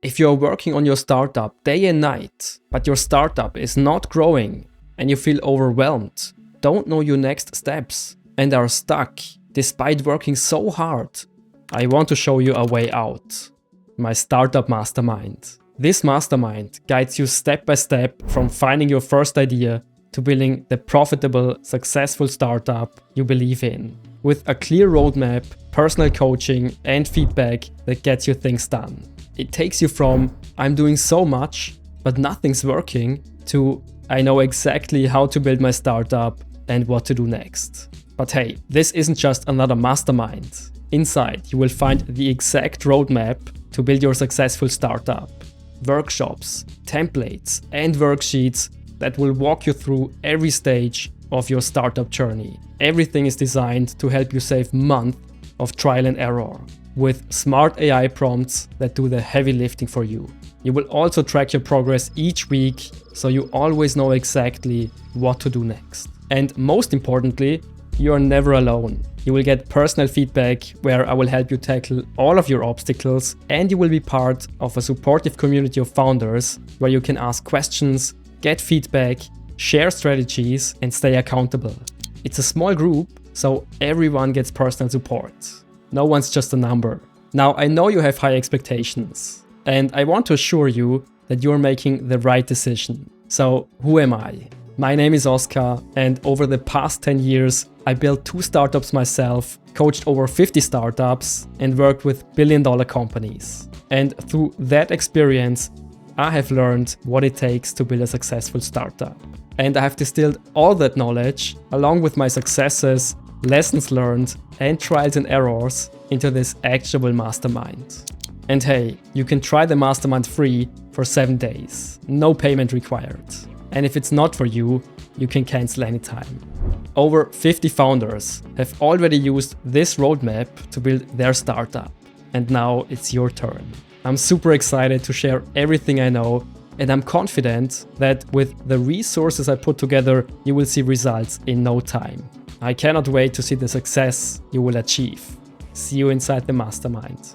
If you're working on your startup day and night, but your startup is not growing and you feel overwhelmed, don't know your next steps, and are stuck despite working so hard, I want to show you a way out. My Startup Mastermind. This mastermind guides you step by step from finding your first idea to building the profitable, successful startup you believe in, with a clear roadmap, personal coaching, and feedback that gets you things done. It takes you from I'm doing so much, but nothing's working, to I know exactly how to build my startup and what to do next. But hey, this isn't just another mastermind. Inside, you will find the exact roadmap to build your successful startup, workshops, templates, and worksheets that will walk you through every stage of your startup journey. Everything is designed to help you save months of trial and error, with smart AI prompts that do the heavy lifting for you. You will also track your progress each week, so you always know exactly what to do next. And most importantly, you are never alone. You will get personal feedback where I will help you tackle all of your obstacles, and you will be part of a supportive community of founders where you can ask questions, get feedback, share strategies, and stay accountable. It's a small group, so everyone gets personal support. No one's just a number. Now, I know you have high expectations, and I want to assure you that you're making the right decision. So, who am I? My name is Oscar, and over the past 10 years, I built 2 startups myself, coached over 50 startups, and worked with billion-dollar companies. And through that experience, I have learned what it takes to build a successful startup. And I have distilled all that knowledge, along with my successes, lessons learned, and trials and errors, into this actionable mastermind. And hey, you can try the mastermind free for 7 days. No payment required. And if it's not for you, you can cancel anytime. Over 50 founders have already used this roadmap to build their startup. And now it's your turn. I'm super excited to share everything I know, and I'm confident that with the resources I put together, you will see results in no time. I cannot wait to see the success you will achieve. See you inside the mastermind.